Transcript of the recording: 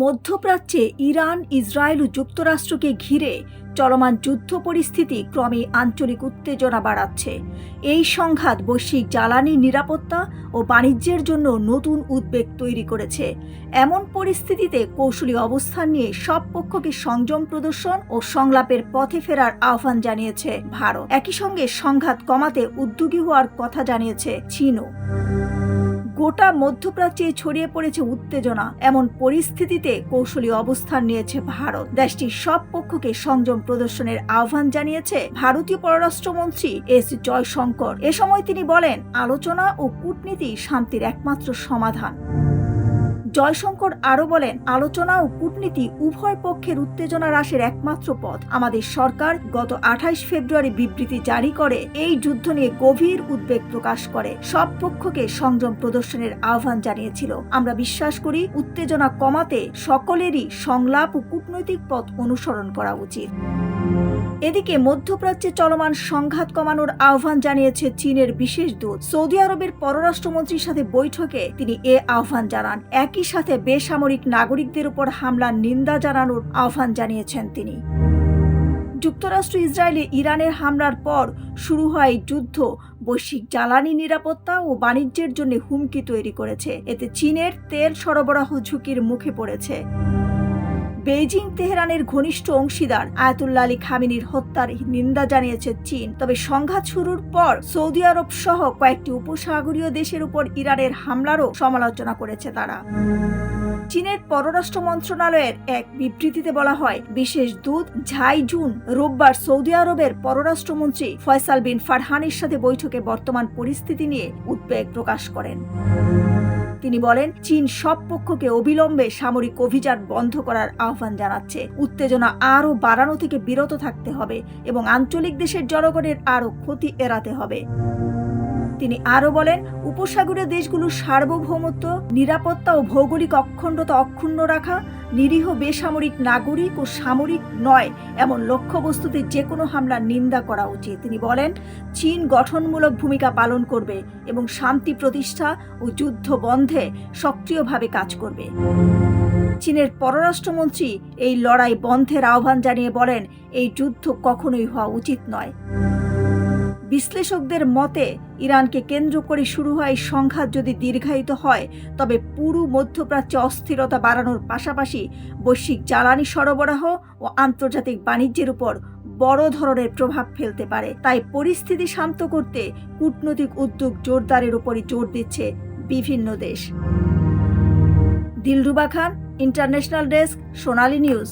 মধ্যপ্রাচ্যে Iran, Israel ও যুক্তরাষ্ট্রকে ঘিরে চলমান যুদ্ধ পরিস্থিতি ক্রমেই আঞ্চলিক উত্তেজনা বাড়াচ্ছে। এই সংঘাত বৈশ্বিক জ্বালানি নিরাপত্তা ও বাণিজ্যের জন্য নতুন উদ্বেগ তৈরি করেছে। এমন পরিস্থিতিতে কৌশলী অবস্থান নিয়ে সব পক্ষকে সংযম প্রদর্শন ও সংলাপের পথে ফেরার আহ্বান জানিয়েছে ভারত। একই সঙ্গে সংঘাত কমাতে উদ্যোগী হওয়ার কথা জানিয়েছে চীনও। গোটা মধ্যপ্রাচ্যে ছড়িয়ে পড়েছে উত্তেজনা। এমন পরিস্থিতিতে কৌশলী অবস্থান নিয়েছে ভারত। দেশটির সব পক্ষকে সংযম প্রদর্শনের আহ্বান জানিয়েছে ভারতীয় পররাষ্ট্রমন্ত্রী এস জয়শঙ্কর। এ সময় তিনি বলেন, আলোচনা ও কূটনীতি শান্তির একমাত্র সমাধান। জয়শঙ্কর আরও বলেন, আলোচনা ও কূটনীতি উভয় পক্ষের উত্তেজনা হ্রাসের একমাত্র পথ। আমাদের সরকার গত 28 ফেব্রুয়ারি বিবৃতি জারি করে এই যুদ্ধ নিয়ে গভীর উদ্বেগ প্রকাশ করে সব পক্ষকে সংযম প্রদর্শনের আহ্বান জানিয়েছিল। আমরা বিশ্বাস করি উত্তেজনা কমাতে সকলেরই সংলাপ ও কূটনৈতিক পথ অনুসরণ করা উচিত। এদিকে মধ্যপ্রাচ্যে চলমান সংঘাত কমানোর আহ্বান জানিয়েছে চীনের বিশেষ দূত। সৌদি আরবের পররাষ্ট্রমন্ত্রীর সাথে বৈঠকে তিনি এ আহ্বান জানান। একই সাথে বেসামরিক নাগরিকদের উপর হামলার নিন্দা জানানোর আহ্বান জানিয়েছেন তিনি। যুক্তরাষ্ট্র ইসরায়েলে ইরানের হামলার পর শুরু হওয়া এই যুদ্ধ বৈশ্বিক জ্বালানি নিরাপত্তা ও বাণিজ্যের জন্য হুমকি তৈরি করেছে। এতে চীনের তেল সরবরাহ ঝুঁকির মুখে পড়েছে। বেইজিং তেহরানের ঘনিষ্ঠ অংশীদার আয়াতুল্লাহ আলী খামেনির হত্যার নিন্দা জানিয়েছে চীন। তবে সংঘাত শুরুর পর সৌদি আরব সহ কয়েকটি উপসাগরীয় দেশের উপর ইরানের হামলারও সমালোচনা করেছে তারা। চীনের পররাষ্ট্র মন্ত্রণালয়ের এক বিবৃতিতে বলা হয়, বিশেষ দূত ঝাই জুন রোববার সৌদি আরবের পররাষ্ট্রমন্ত্রী ফয়সাল বিন ফারহানের সাথে বৈঠকে বর্তমান পরিস্থিতি নিয়ে উদ্বেগ প্রকাশ করেন। তিনি বলেন, চীন সব পক্ষকে অবিলম্বে সামরিক অভিযান বন্ধ করার আহ্বান জানাচ্ছে। উত্তেজনা আরও বাড়ানো থেকে বিরত থাকতে হবে এবং আঞ্চলিক দেশের জনগণের আরও ক্ষতি এড়াতে হবে। তিনি আরও বলেন, উপসাগরীয় দেশগুলোর সার্বভৌমত্ব, নিরাপত্তা ও ভৌগোলিক অখণ্ডতা অক্ষুণ্ণ রাখা, নিরীহ বেসামরিক নাগরিক ও সামরিক নয় এমন লক্ষ্যবস্তুতে যে কোনো হামলার নিন্দা করা উচিত। তিনি বলেন, চীন গঠনমূলক ভূমিকা পালন করবে এবং শান্তি প্রতিষ্ঠা ও যুদ্ধ বন্ধে সক্রিয়ভাবে কাজ করবে। চীনের পররাষ্ট্রমন্ত্রী এই লড়াই বন্ধের আহ্বান জানিয়ে বলেন, এই যুদ্ধ কখনোই হওয়া উচিত নয়। বিশ্লেষকদের মতে, ইরানকে কেন্দ্র করে শুরু হওয়া এই সংঘাত যদি দীর্ঘায়িত হয় তবে পুরো মধ্যপ্রাচ্যে অস্থিরতা বাড়ানোর পাশাপাশি বৈশ্বিক জ্বালানি সরবরাহ ও আন্তর্জাতিক বাণিজ্যের উপর বড় ধরনের প্রভাব ফেলতে পারে। তাই পরিস্থিতি শান্ত করতে কূটনৈতিক উদ্যোগ জোরদারের উপরই জোর দিচ্ছে বিভিন্ন দেশ। দিলরুবা খান, ইন্টারন্যাশনাল ডেস্ক, সোনালী নিউজ।